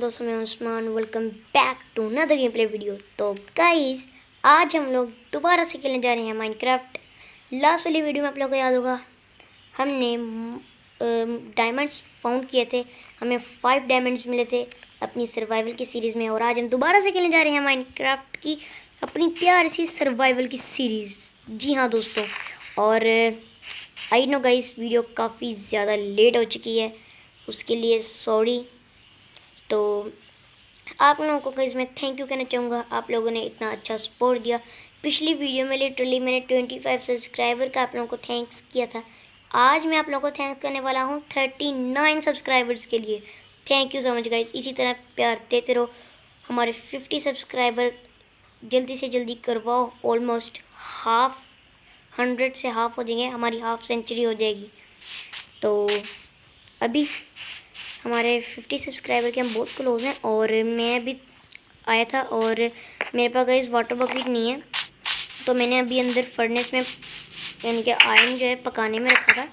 दोस्तों, मैं Usman. Welcome back to another gameplay video. तो गाइस, आज हम लोग दोबारा से खेलने जा रहे हैं माइनक्राफ्ट। लास्ट वाली वीडियो में आप लोगों को याद होगा, हमने डायमंड्स फाउंड किए थे। हमें 5 डायमंड्स मिले थे अपनी सर्वाइवल की सीरीज़ में। और आज हम दोबारा से खेलने जा रहे हैं माइनक्राफ्ट की अपनी प्यारी सी सर्वाइवल की सीरीज़। जी हाँ दोस्तों, और आई नो गाइस, वीडियो काफ़ी ज़्यादा लेट हो चुकी है, उसके लिए सॉरी। तो आप लोगों को गाइस मैं थैंक यू कहना चाहूँगा, आप लोगों ने इतना अच्छा सपोर्ट दिया। पिछली वीडियो में लिटरली मैंने 25 सब्सक्राइबर का आप लोगों को थैंक्स किया था। आज मैं आप लोगों को थैंक्स करने वाला हूँ 39 सब्सक्राइबर्स के लिए। Thank you so much guys, इसी तरह प्यार देते रहो। हमारे 50 सब्सक्राइबर जल्दी से जल्दी करवाओ। ऑलमोस्ट 100 से हाफ हो जाएंगे, हमारी हाफ सेंचुरी हो जाएगी। तो अभी हमारे 50 सब्सक्राइबर के हम बहुत क्लोज हैं। और मैं अभी आया था और मेरे पास गाइस वाटर बकेट नहीं है, तो मैंने अभी अंदर फर्नेस में यानी कि आयरन जो है पकाने में रखा था।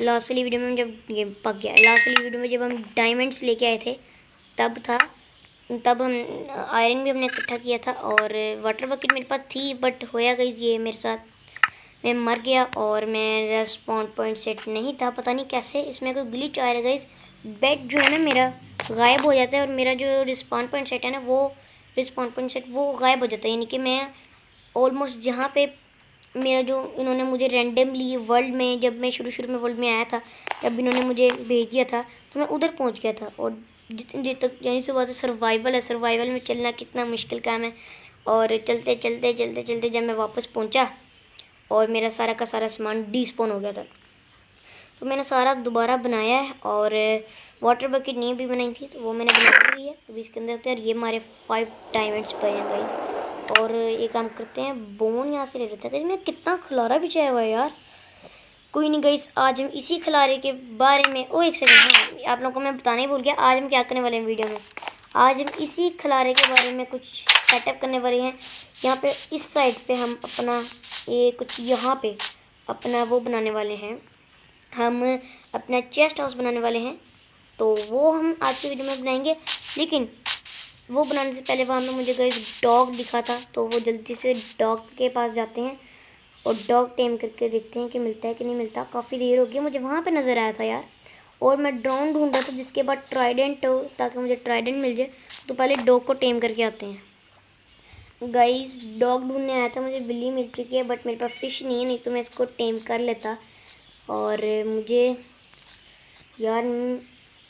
लास्ट वाली वीडियो में जब ये पक गया, लास्ट वाली वीडियो में जब हम डायमंड्स लेके आए थे तब हम आयरन भी हमने इकट्ठा किया था। और वाटर बकेट मेरे पास थी, बट होया गाइस ये मेरे साथ, मैं मर गया और मेरा स्पॉन पॉइंट सेट नहीं था। पता नहीं कैसे इसमें कोई ग्लिच आ रहा है गाइस। बेड जो है ना मेरा गायब हो जाता है और मेरा जो रिस्पॉन पॉइंट सेट है ना, वो रिस्पॉन पॉइंट सेट वो गायब हो जाता है। यानी कि मैं ऑलमोस्ट जहाँ पे मेरा जो इन्होंने मुझे रैंडमली वर्ल्ड में, जब मैं शुरू में वर्ल्ड में आया था तब इन्होंने मुझे भेज दिया था, तो मैं उधर पहुँच गया था। और जितनी देर तक यानी से बात है, सर्वाइवल है, सर्वाइवल में चलना कितना मुश्किल काम है। और चलते चलते चलते चलते जब मैं वापस पहुँचा और मेरा सारा का सारा सामान डिस्पोन हो गया था, तो मैंने सारा दोबारा बनाया है। और वाटर बकेट नहीं भी बनाई थी, तो वो मैंने बना ली है। अभी इसके अंदर रखते हैं। ये हमारे 5 डायमंड्स पड़े हैं गाइस। और ये काम करते हैं, बोन यहाँ से ले लेते हैं गाइस। मैं कितना खलारा बिछाया हुआ है यार। कोई नहीं गाइस, आज हम इसी खलारे के बारे में, एक सेकंड, हाँ आप लोगों को मैं बताना ही भूल गया, आज हम क्या करने वाले हैं वीडियो में। आज हम इसी खलारे के बारे में कुछ सेटअप करने वाले हैं। यहाँ पे इस साइड पे हम अपना ये कुछ यहाँ पे अपना वो बनाने वाले हैं, हम अपना चेस्ट हाउस बनाने वाले हैं। तो वो हम आज के वीडियो में बनाएंगे। लेकिन वो बनाने से पहले वहाँ पे मुझे गाइस डॉग दिखा था, तो वो जल्दी से डॉग के पास जाते हैं और डॉग टेम करके देखते हैं कि मिलता है कि नहीं मिलता। काफ़ी देर हो गई, मुझे वहाँ पे नज़र आया था यार। और मैं ड्रोन ढूंढ रहा था जिसके बाद ट्राइडेंट हो, ताकि मुझे ट्राइडेंट मिल जाए। तो पहले डॉग को टेम करके आते हैं गाइस। डॉग ढूंढने आया था, मुझे बिल्ली मिल चुकी है, बट मेरे पास फ़िश नहीं है, नहीं तो मैं इसको टेम कर लेता। और मुझे यार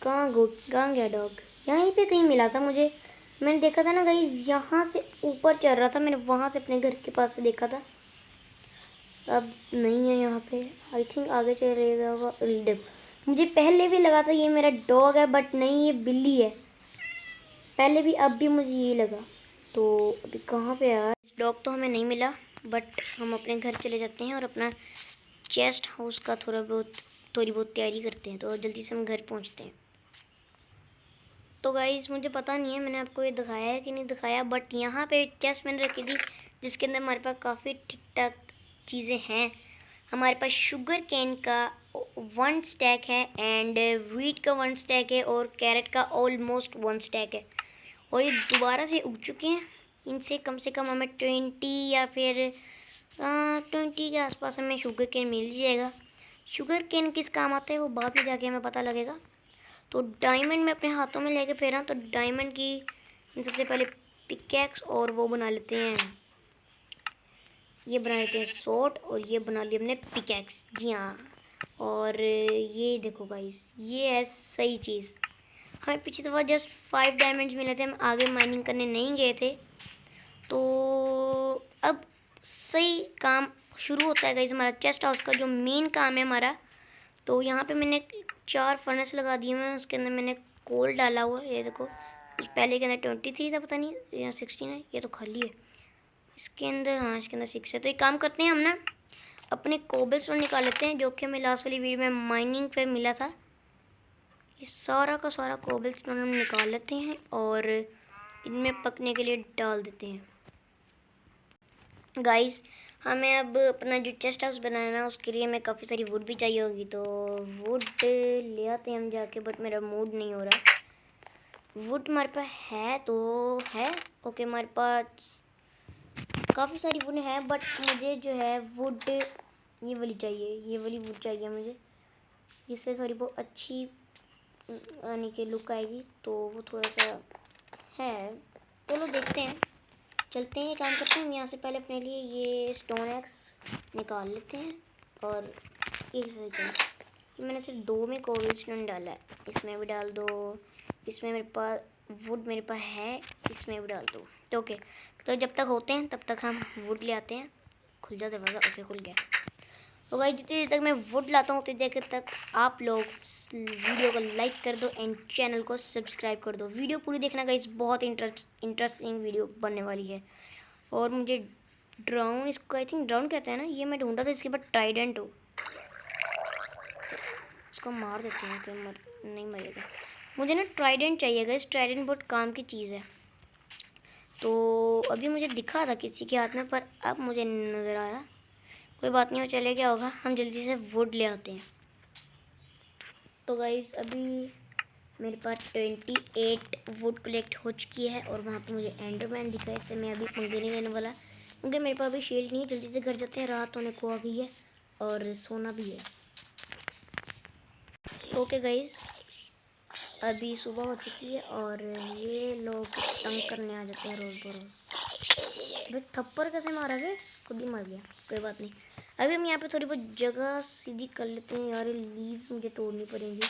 कहाँ गया डॉग? यहीं पे कहीं मिला था मुझे, मैंने देखा था ना गाइस, यहाँ से ऊपर चढ़ रहा था, मैंने वहाँ से अपने घर के पास से देखा था। अब नहीं है यहाँ पे, आई थिंक आगे चल रहेगा होगा। मुझे पहले भी लगा था ये मेरा डॉग है, बट नहीं, ये बिल्ली है। पहले भी, अब भी मुझे ये लगा। तो अभी कहाँ पे यार? डॉग तो हमें नहीं मिला, बट हम अपने घर चले जाते हैं और अपना चेस्ट हाउस का थोड़ी बहुत तैयारी करते हैं। तो जल्दी से हम घर पहुंचते हैं। तो गाइस, मुझे पता नहीं है मैंने आपको ये दिखाया है कि नहीं दिखाया, बट यहाँ पे चेस्ट मैंने रखी थी जिसके अंदर हमारे पास काफ़ी ठीक ठाक चीज़ें हैं। हमारे पास शुगर कैन का 1 स्टैक है, एंड व्हीट का 1 स्टैक है, और कैरेट का ऑलमोस्ट 1 स्टैक है। और ये दोबारा से उग चुके हैं। इनसे कम से कम हमें 20 या फिर 20 के आसपास हमें शुगर कैन मिल जाएगा। शुगर कैन किस काम आता है वो बाद में जाके हमें पता लगेगा। तो डायमंड में अपने हाथों में लेके फेरा, तो डायमंड की सबसे पहले पिकैक्स और वो बना लेते हैं, ये बना लेते हैं शॉर्ट, और ये बना लिया हमने पिकैक्स। जी हाँ, और ये देखो गाइस, ये है सही चीज़। हमें पीछे दफ़ा जस्ट 5 डायमंड्स मिले थे, हम आगे माइनिंग करने नहीं गए थे। तो अब सही काम शुरू होता है गाइस हमारा चेस्ट हाउस का, जो मेन काम है हमारा। तो यहाँ पे मैंने 4 फर्नेस लगा दिए हुए हैं, उसके अंदर मैंने कोल डाला हुआ है। ये देखो, उस पहले के अंदर 23 था, पता नहीं यहाँ 16 है, ये तो खाली है। इसके अंदर, हाँ इसके अंदर 6 है। तो एक काम करते हैं, हम ना अपने कोबलस्टोन निकाल लेते हैं, जो कि हमें लास्ट वाली वीडियो में माइनिंग पे मिला था। ये सारा का सारा कोबलस्टोन हम निकाल लेते हैं और इनमें पकने के लिए डाल देते हैं गाइस। हमें अब अपना जो चेस्ट हाउस बनाना है उसके लिए हमें काफ़ी सारी वुड भी चाहिए होगी, तो वुड ले आते हैं हम जाके, बट मेरा मूड नहीं हो रहा वुड हमारे पास है तो है। ओके, हमारे पास काफ़ी सारी वुड है, बट मुझे जो है वुड ये वाली चाहिए, ये वाली वुड चाहिए मुझे, जिससे थोड़ी बहुत अच्छी आने की लुक आएगी। तो वो थोड़ा सा है, चलो देखते हैं, चलते हैं, काम करते हैं। यहाँ से पहले अपने लिए ये स्टोन एक्स निकाल लेते हैं। और एक सेकंड, मैंने सिर्फ 2 में कोबलस्टोन डाला है, इसमें भी डाल दो, इसमें मेरे पास वुड मेरे पास है, इसमें भी डाल दो। तो ओके, तो जब तक होते हैं तब तक हम वुड ले आते हैं। खुल जा दरवाज़ा। ओके, खुल गया। तो गाइस, जितनी देर तक मैं वुड लाता हूँ उतनी देर तक आप लोग वीडियो को लाइक कर दो एंड चैनल को सब्सक्राइब कर दो। वीडियो पूरी देखना गाइस, बहुत इंटरेस्टिंग वीडियो बनने वाली है। और मुझे ड्राउन, इसको आई थिंक ड्राउन कहते हैं ना, ये मैं ढूंढा था, इसके बाद ट्राइडेंट हो, तो इसको मार देते हैं कि नहीं मरेगा। मुझे ना ट्राइडेंट चाहिए गाइस, ट्राइडेंट बहुत काम की चीज़ है। तो अभी मुझे दिखा था किसी के हाथ में, पर अब मुझे नहीं नज़र आ रहा। कोई बात नहीं, वो चले क्या होगा, हम जल्दी से वुड ले आते हैं। तो गाइस, अभी मेरे पास 28 वुड कलेक्ट हो चुकी है और वहाँ पे मुझे एंडरमैन दिखा है, इससे मैं अभी पंगे नहीं लेने वाला, क्योंकि मेरे पास अभी शील्ड नहीं है। जल्दी से घर जाते हैं, रात होने को आ गई है और सोना भी है। ओके गाइस, अभी सुबह हो चुकी है और ये लोग तंग करने आ जाते हैं रोज़ बरोज़। अरे थप्पड़ कैसे मारा वे, खुद ही मर गया। कोई बात नहीं, अभी हम यहाँ पे थोड़ी बहुत जगह सीधी कर लेते हैं। यार लीव्स मुझे तोड़नी पड़ेंगी,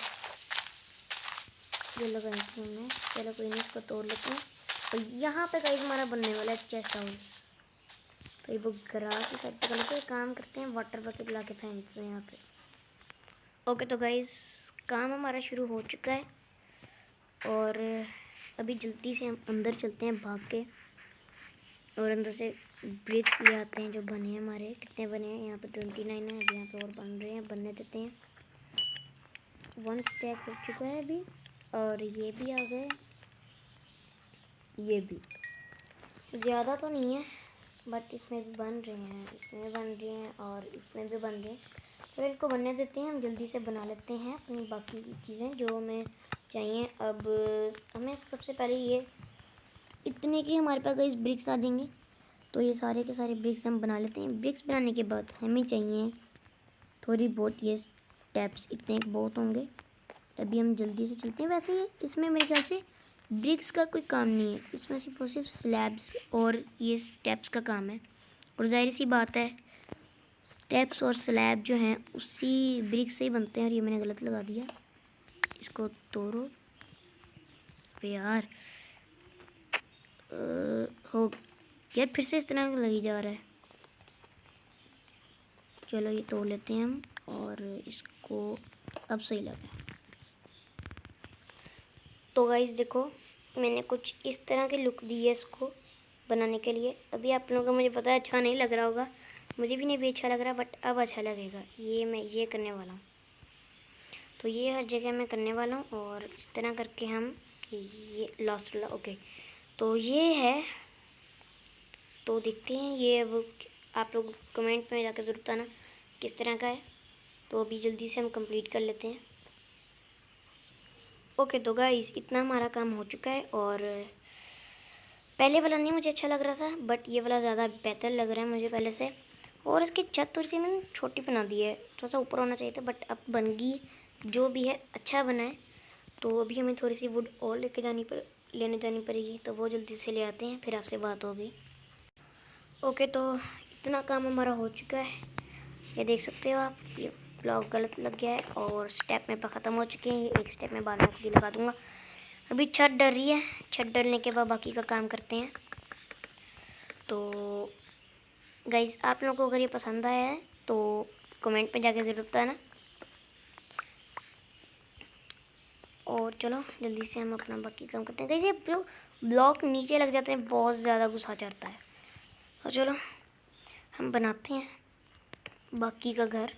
ये लगाई थी हमने। चलो कोई नहीं, इसको तोड़ लेते हैं। और यहाँ पे गाइस हमारा बनने वाला है चेस्ट हाउस। तो ये वो ग्रास की साइड पे लेते हैं, काम करते हैं, वाटर बकेट ला के फेंकते हैं यहाँ पे। ओके, तो गाइस काम हमारा शुरू हो चुका है और अभी जल्दी से हम अंदर चलते हैं भाग के, और अंदर से ब्रिक्स ले आते हैं जो बने हैं हमारे। कितने बने हैं यहाँ पे? 29 है। अभी यहाँ पे और बन रहे हैं, बनने देते हैं। 1 स्टैक हो चुका है अभी, और ये भी आ गए, ये भी ज़्यादा तो नहीं है, बट इसमें भी बन रहे हैं, इसमें भी बन रहे हैं और इसमें भी बन रहे हैं। तो इनको बनने देते हैं, हम जल्दी से बना लेते हैं अपनी बाकी की चीज़ें जो हमें चाहिए। अब हमें सबसे पहले ये इतने की हमारे पास इस ब्रिक्स आ जाएंगे, तो ये सारे के सारे ब्रिक्स हम बना लेते हैं। ब्रिक्स बनाने के बाद हमें चाहिए थोड़ी बहुत ये स्टेप्स, इतने बहुत होंगे। अभी हम जल्दी से चलते हैं। वैसे इसमें मेरे ख्याल से ब्रिक्स का कोई काम नहीं है, इसमें सिर्फ और सिर्फ स्लैब्स और ये स्टेप्स का काम है। और जाहिर सी बात है, स्टेप्स और स्लैब जो हैं उसी ब्रिक्स से ही बनते हैं। और ये मैंने गलत लगा दिया, इसको तोड़ो। अरे यार, हो यार, फिर से इस तरह लगी जा रहा है। चलो ये तोड़ लेते हैं हम, और इसको अब सही लगा। तो गाइस देखो, मैंने कुछ इस तरह की लुक दी है इसको बनाने के लिए। अभी आप लोगों को मुझे पता है अच्छा नहीं लग रहा होगा, मुझे भी नहीं भी अच्छा लग रहा, बट अब अच्छा लगेगा। ये मैं ये करने वाला हूँ, तो ये हर जगह मैं करने वाला हूँ। और इस तरह करके हम ये लास्ट वाला, ओके, तो ये है। तो देखते हैं ये, अब आप लोग कमेंट में जाकर ज़रूर बताना किस तरह का है। तो अभी जल्दी से हम कंप्लीट कर लेते हैं। ओके, तो गाइस इतना हमारा काम हो चुका है। और पहले वाला नहीं मुझे अच्छा लग रहा था, बट ये वाला ज़्यादा बेहतर लग रहा है मुझे पहले से। और इसकी छत थोड़ी सी मैंने छोटी बना दी है, थोड़ा सा ऊपर होना चाहिए था, बट अब बन गई। जो भी है अच्छा बना है। तो अभी हमें थोड़ी सी वुड और लेने जानी पड़ेगी, तो वो जल्दी से ले आते हैं, फिर आपसे बात होगी। ओके, तो इतना काम हमारा हो चुका है, ये देख सकते हो आप। ये ब्लॉक गलत लग गया है और स्टेप मेरे पास ख़त्म हो चुके हैं। ये एक स्टेप में बाद में खुद ही लगा दूँगा। अभी छत डल रही है, छत डलने के बाद बाकी का काम करते हैं। तो गाइस, आप लोगों को अगर ये पसंद आया है तो कमेंट में जाके ज़रूर बताना। और चलो जल्दी से हम अपना बाकी काम करते हैं। गाइस, ये जो ब्लॉक नीचे लग जाते हैं बहुत ज़्यादा गुस्सा चढ़ता है। और चलो हम बनाते हैं बाकी का घर।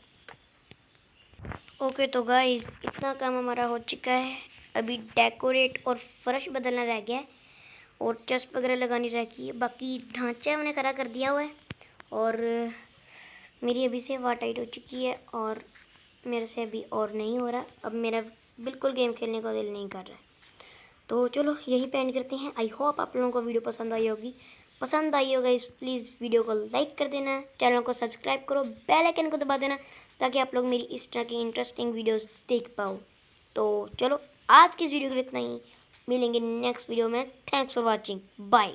ओके, तो गाइस इतना काम हमारा हो चुका है। अभी डेकोरेट और फर्श बदलना रह गया है और चेस्ट वगैरह लगानी रह गई है। बाकी ढांचा मैंने खड़ा कर दिया हुआ है और मेरी अभी से वाट टाइट हो चुकी है और मेरे से अभी और नहीं हो रहा। अब मेरा बिल्कुल गेम खेलने का दिल नहीं कर रहा है। तो चलो यही पे एंड करते हैं। आई होप आप लोगों को वीडियो पसंद आई होगी। पसंद आई होगा इस प्लीज़ वीडियो को लाइक कर देना, चैनल को सब्सक्राइब करो, बेल आइकन को दबा देना ताकि आप लोग मेरी इस तरह की इंटरेस्टिंग वीडियोस देख पाओ। तो चलो आज की इस वीडियो के लिए इतना ही, मिलेंगे नेक्स्ट वीडियो में। Thanks for watching, bye.